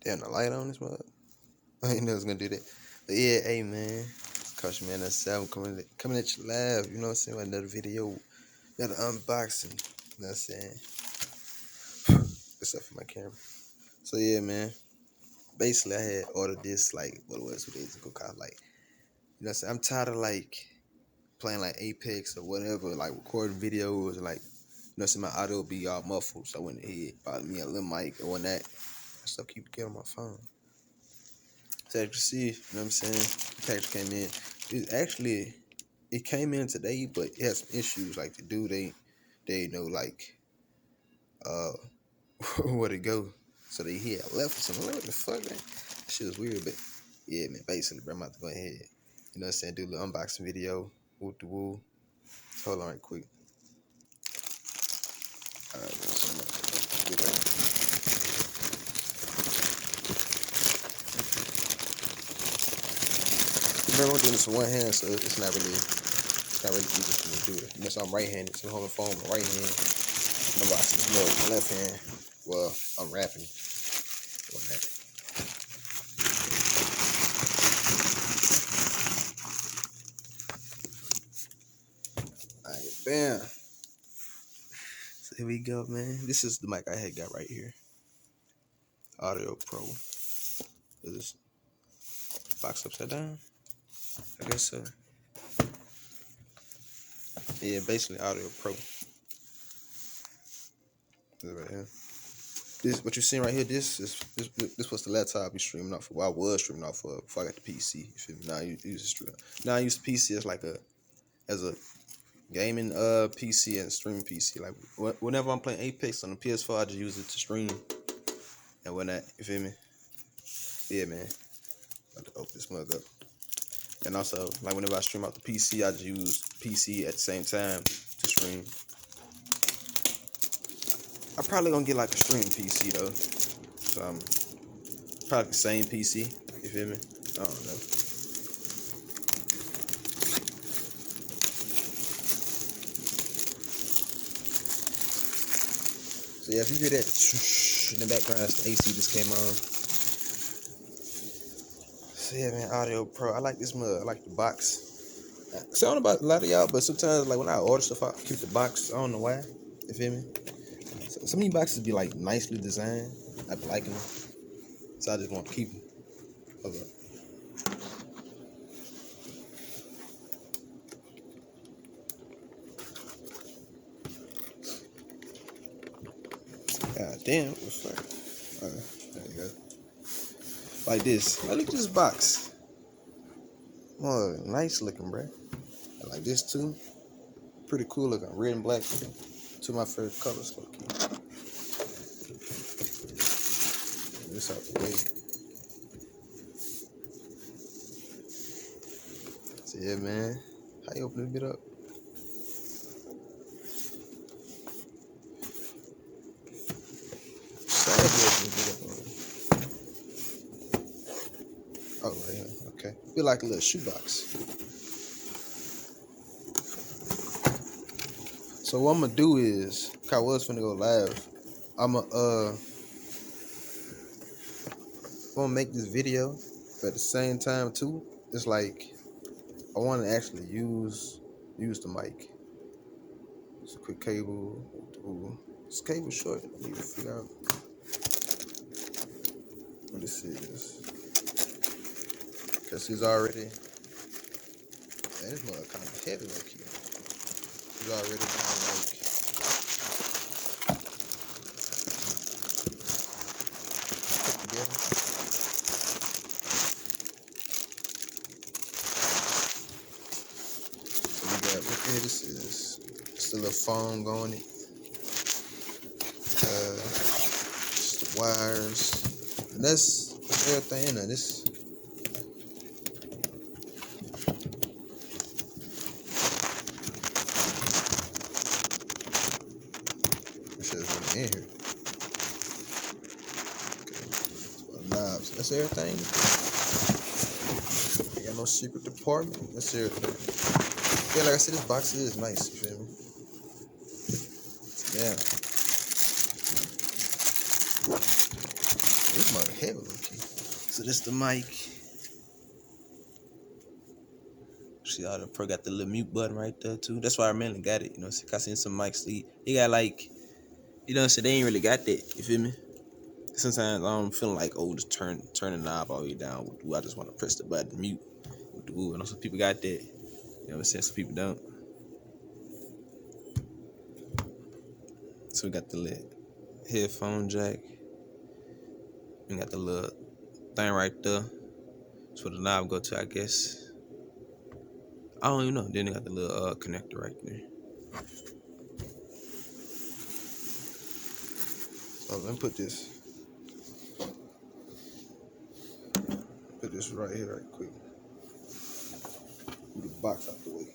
Damn, the light on this mug. I ain't know I was gonna do that. But yeah, hey man. Coach man, that's 7 coming at you live, you know what I'm saying? With another video, another unboxing. You know what I'm saying? Except for my camera. So yeah, man. Basically I had ordered this like what it was 2 days ago, cause like, you know what I'm saying? I'm tired of like playing like Apex or whatever, like recording videos and like, you know what I'm saying, my audio be all muffled. So I went ahead, bought me a little mic or that. I still keep getting on my phone. So as you can see, you know what I'm saying? The package came in. It came in today, but it has some issues. Like the dude, they know like where to go. So they had left or something. Like, what the fuck, man? That shit was weird, but yeah, man. Basically, bro, I'm about to go ahead. You know what I'm saying? Do a little unboxing video. Woo the woo. Hold on, right quick. All right, man. So I'm about to get back. Remember, I'm doing this with one hand, so it's not really easy for me to do it. You know, so I'm right-handed, so I'm holding the phone with my right hand. I'm boxing this mug with my left hand. Well, I'm rapping. Alright, bam. So here we go, man. This is the mic I had got right here. Audio Pro. Is this box upside down? I guess so. Yeah, basically Audio Pro. This right here. This what you're seeing right here. This was the laptop I be streaming off of. Well, I was streaming off of before I got the PC. You feel me? Now I use the stream. Now I use the PC as a gaming PC and streaming PC. Like whenever I'm playing Apex on the PS4, I just use it to stream and whatnot. You feel me? Yeah, man. About to open this mug up. And also, like whenever I stream out the PC, I just use PC at the same time to stream. I'm probably gonna get like a stream PC though. So I'm probably the same PC. You feel me? I don't know. So yeah, if you hear that in the background, that's the AC just came on. So yeah, man, Audio Pro. I like this mug. I like the box. So I don't know about a lot of y'all, but sometimes like when I order stuff, I keep the box. I don't know why. You feel me? So some of these boxes be like nicely designed. I be liking them. So I just want to keep them. Hold up. God damn, what the fuck? There you go. Like this. Look at this box. Oh, nice looking, bro. I like this too. Pretty cool looking. Red and black. Two of my favorite colors. This out the way. So yeah, man. How you open this bit up? Oh, right here. Okay. Feel like a little shoebox. So what I'm gonna do is, I was finna go live. I'm gonna make this video, but at the same time too, it's like I want to actually use the mic. It's a quick cable. Ooh, this cable short. I need to figure out what this is. Cause he's already. Man, this mug kind of heavy, low key. He's already kind of like. Put together. So we got what this is. Just a little foam going it. Just the wires. And that's everything in there. This. In here. Okay. Knobs. That's everything. Ain't got no secret department. That's everything. Yeah, like I said, this box is nice. You feel me? Yeah. This mother hell, okay. So this the mic. See, all the pro got the little mute button right there too. That's why I mainly got it. You know, I seen some mics. He got like, you know, so they ain't really got that. You feel me? Sometimes I'm feeling like, oh, just turn the knob all the way down. I just want to press the button, mute. I know some people got that. You know what I'm saying? Some people don't. So we got the little headphone jack. We got the little thing right there. That's where the knob go to, I guess. I don't even know. Then they got the little connector right there. So let me put this right here right quick. Move the box out the way.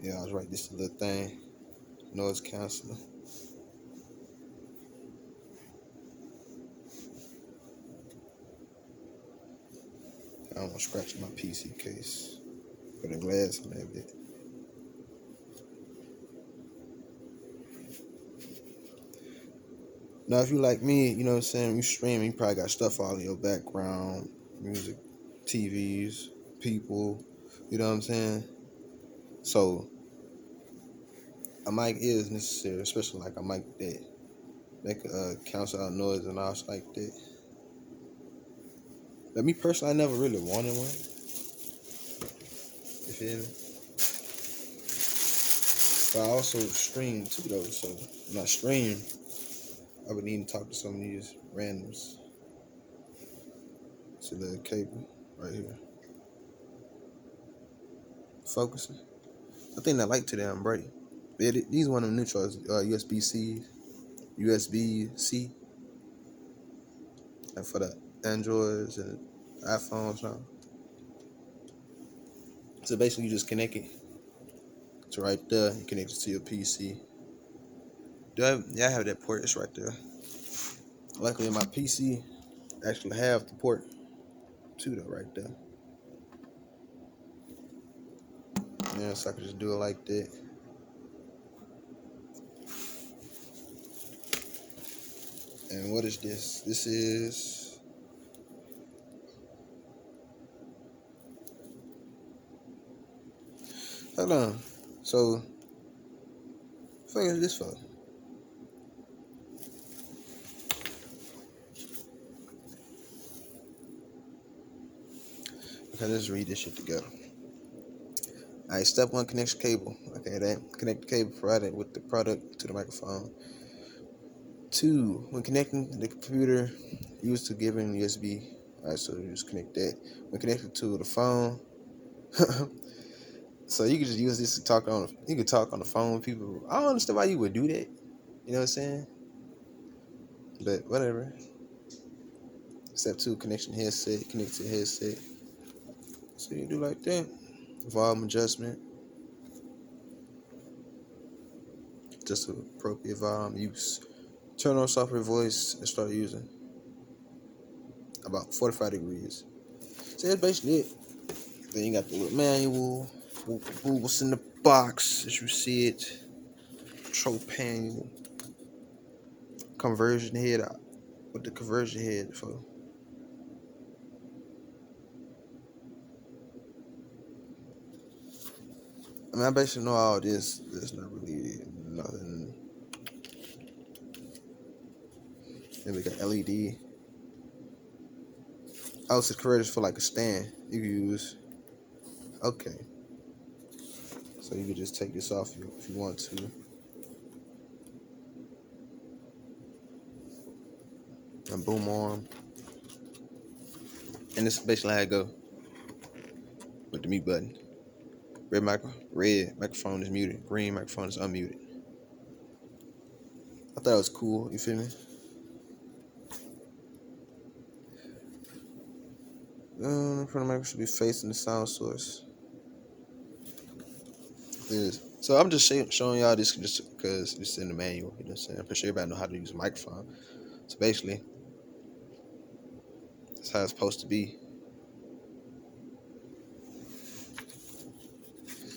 Yeah, I was right. This is the little thing. Noise canceller. I don't want to scratch my PC case. Put a glass on that bit. Now, if you like me, you know what I'm saying, you stream, you probably got stuff all in your background, music, TVs, people, you know what I'm saying? So, a mic is necessary, especially like a mic that make cancel out noise and all like that. But me personally, I never really wanted one. You feel me? But I also stream too though, so when I stream, I would need to talk to some of these randoms. It's a little cable right here. Focusing. I think that light to them bright. These one of them neutrals, USB-C, USB-C, and for the Androids and iPhones now. So basically, you just connect it to right there. You connect it to your PC. Yeah, I have that port. It's right there. Luckily, my PC actually have the port too, though, right there. Yeah, so I can just do it like that. And what is this? This is hold on. So, what is this for? Okay, let's read this shit together. Alright, step one, connection cable. Okay, that connect the cable provided with the product to the microphone. 2, when connecting the computer, use to giving USB. Alright, so you just connect that. When connected to the phone, so you can just use this to talk on. You can talk on the phone with people. I don't understand why you would do that. You know what I'm saying? But whatever. Step 2, connection headset. Connect to headset. So you do like that. Volume adjustment. Just appropriate volume use. Turn on software voice and start using. About 45 degrees. So that's basically it. Then you got the little manual. What's in the box as you see it. Control panel. Conversion head. What the conversion head for? I mean, I basically know all this. There's not really nothing. Then we got LED. Oh, it's converted for like a stand you can use. Okay. So you can just take this off if you want to. And boom arm. And this is basically how it go. With the mute button. Red microphone is muted. Green microphone is unmuted. I thought it was cool, you feel me? Front of the microphone should be facing the sound source. So I'm just showing y'all this just because it's in the manual. You know what I'm saying? I'm pretty sure everybody know how to use a microphone. So basically, That's how it's supposed to be.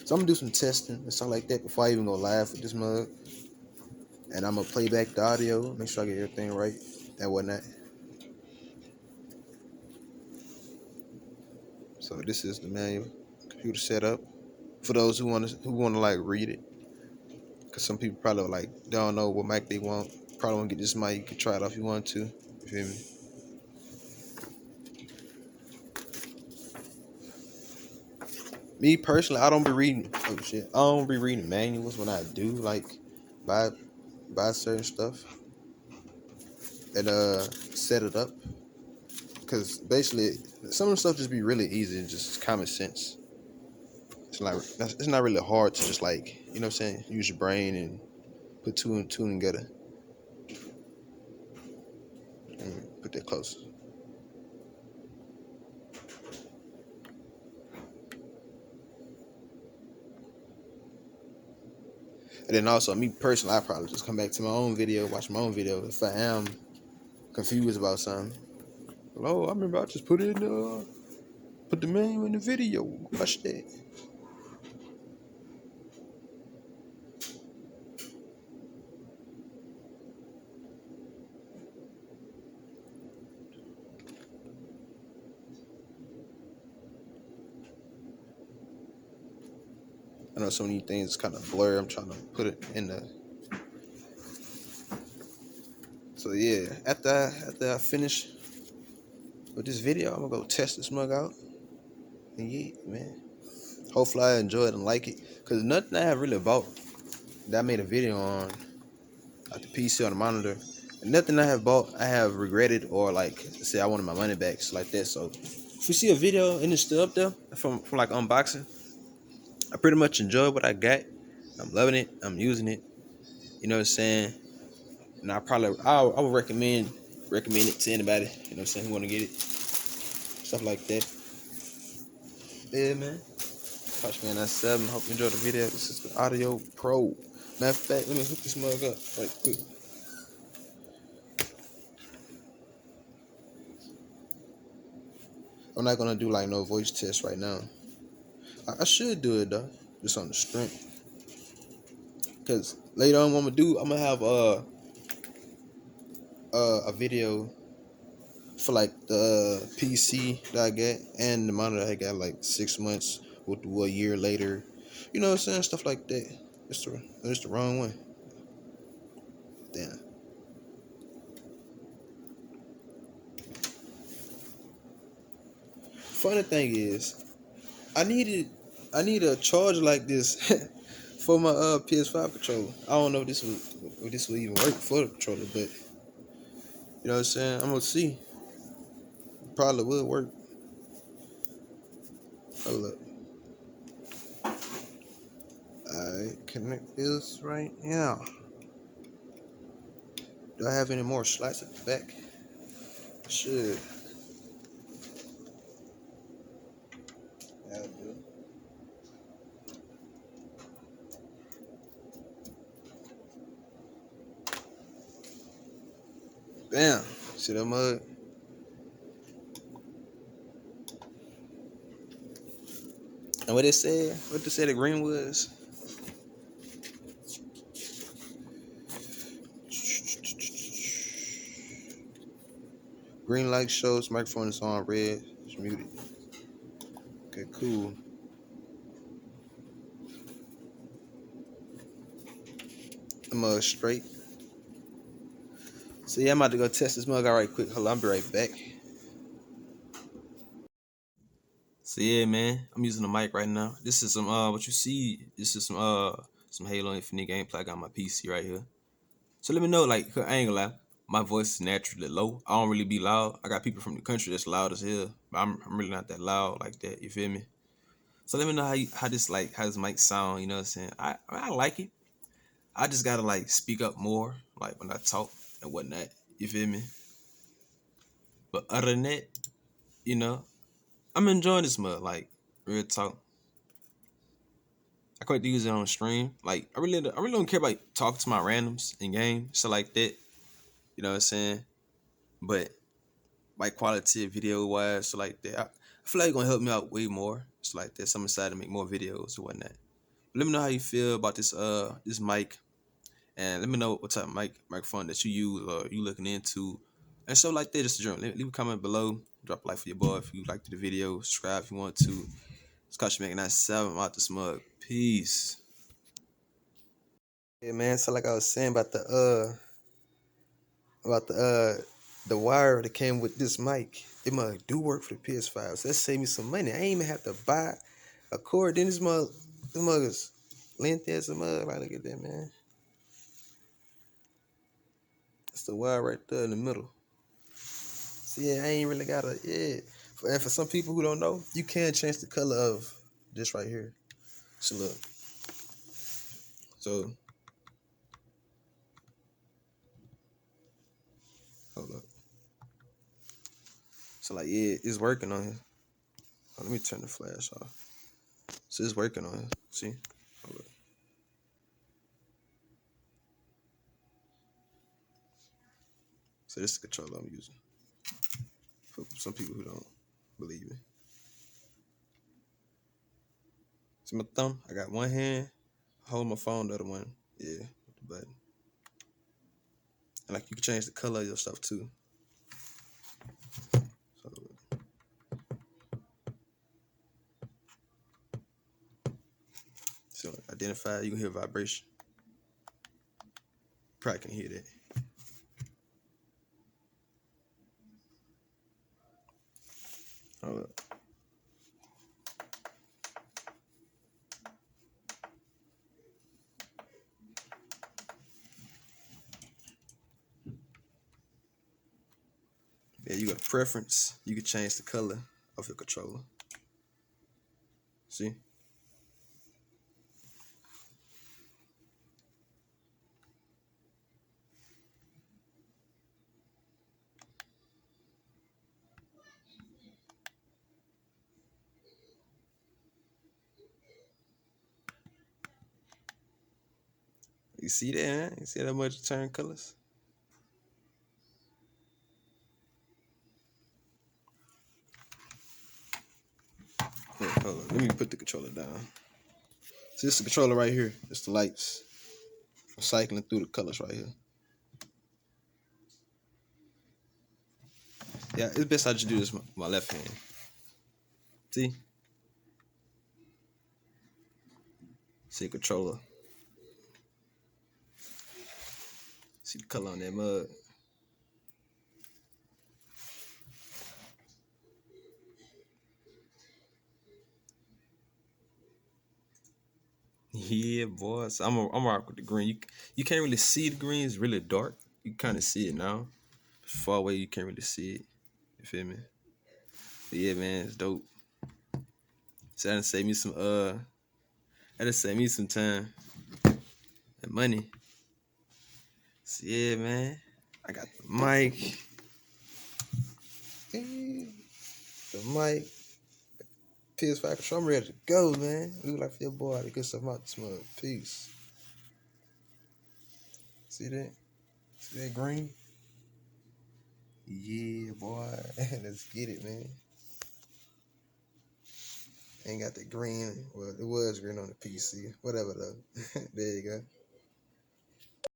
So I'm gonna do some testing and stuff like that before I even go live with this mug. And I'm gonna play back the audio, make sure I get everything right and whatnot. So this is the manual computer setup for those who want to like read it. Cause some people probably like don't know what mic they want. Probably want to get this mic. You can try it out if you want to. You feel me? Me personally, I don't be reading. Oh shit! I don't be reading manuals when I do like buy certain stuff and set it up. Cause basically, some of the stuff just be really easy and just common sense. It's not really hard to just like, you know what I'm saying, use your brain and put two and two together. Put that close. And then also, me personally, I probably just come back to my own video, watch my own video if I am confused about something. Oh, I remember I just put the menu in the video. Watch that. I know so many things kind of blur. I'm trying to put it in the. So yeah, after I finish with this video, I'm gonna go test this mug out. And yeah, man. Hopefully I enjoy it and like it. Cause nothing I have really bought that I made a video on, like the PC or the monitor, and nothing I have bought I have regretted or like say I wanted my money back, so like that. So if you see a video and it's still up there from like unboxing, I pretty much enjoy what I got. I'm loving it. I'm using it. You know what I'm saying? And I would recommend it to anybody. You know what I'm saying? Who want to get it? Stuff like that. Yeah, man. Catch me on that 7. Hope you enjoyed the video. This is the Audio Pro. Matter of fact, let me hook this mug up right quick. I'm not gonna do like no voice test right now. I should do it though, just on the strength. Cause later on, what I'm gonna have a video for like the PC that I got and the monitor I got like 6 months with a year later. You know what I'm saying? Stuff like that. It's the wrong one. Damn. Funny thing is, I need a charger like this for my PS5 controller. I don't know if this will even work for the controller, but you know what I'm saying? I'm gonna see. Probably will work. Hold up. I connect this right now. Do I have any more slots at the back? Should. Yeah, I do. Bam. See that mug? And what they said the green was? Green light shows microphone is on, red is muted. Okay, cool. The mug straight. So yeah, I'm about to go test this mug out right quick. Hold on, I'll be right back. So yeah, man, I'm using the mic right now. This is some what you see. This is some Halo Infinite gameplay. I got on my PC right here. So let me know, like, I ain't gonna lie, my voice is naturally low. I don't really be loud. I got people from the country that's loud as hell, but I'm really not that loud like that. You feel me? So let me know how this mic sound. You know what I'm saying? I like it. I just gotta like speak up more, like when I talk and whatnot. You feel me? But other than that, you know, I'm enjoying this mug. Like real talk. I quite use it on stream. Like I really don't care about talking to my randoms in game, so like that. You know what I'm saying? But mic quality video wise, so like that. I feel like it's gonna help me out way more. So like that, so I'm excited to make more videos or whatnot. Let me know how you feel about this mic, and let me know what type of microphone that you use or you looking into, and so like that. Just leave a comment below. Drop a like for your boy if you liked the video. Subscribe if you want to. It's Coach Making 97. I'm out the smug. Peace. Yeah, man. So like I was saying about the wire that came with this mic, it must do work for the PS5. So that saved me some money. I ain't even have to buy a cord. Then this mug is length as a mug. Like, look at that, man. That's the wire right there in the middle. So yeah, I ain't really got a And for some people who don't know, you can change the color of this right here. So look. So hold up. So like yeah, it's working on here. Oh, let me turn the flash off. So it's working on here. See? Hold up. So this is the controller I'm using. For some people who don't believe me. See my thumb? I got one hand, hold my phone, the other one, yeah, with the button. And like you can change the color of your stuff too. So identify, you can hear vibration. Probably can hear that. Hold up. Yeah, you got a preference. You can change the color of your controller. See? You see that, huh? You see how much it turn colors? Yeah, hold on. Let me put the controller down. See, this is the controller right here. It's the lights. I'm cycling through the colors right here. Yeah, it's best I just do this with my left hand. See? See the controller. See the color on that mug. Yeah, boy. So I'm rock with the green. You can't really see the green. It's really dark. You kind of see it now. Far away, you can't really see it. You feel me? But yeah, man, it's dope. So that'll save me some time and money. So yeah, man. I got the mic. The mic. PS5 control. I'm ready to go, man. Look like your boy. The good stuff out the smug. Peace. See that? See that green? Yeah, boy. Let's get it, man. Ain't got the green. Well, it was green on the PC. Whatever, though. There you go.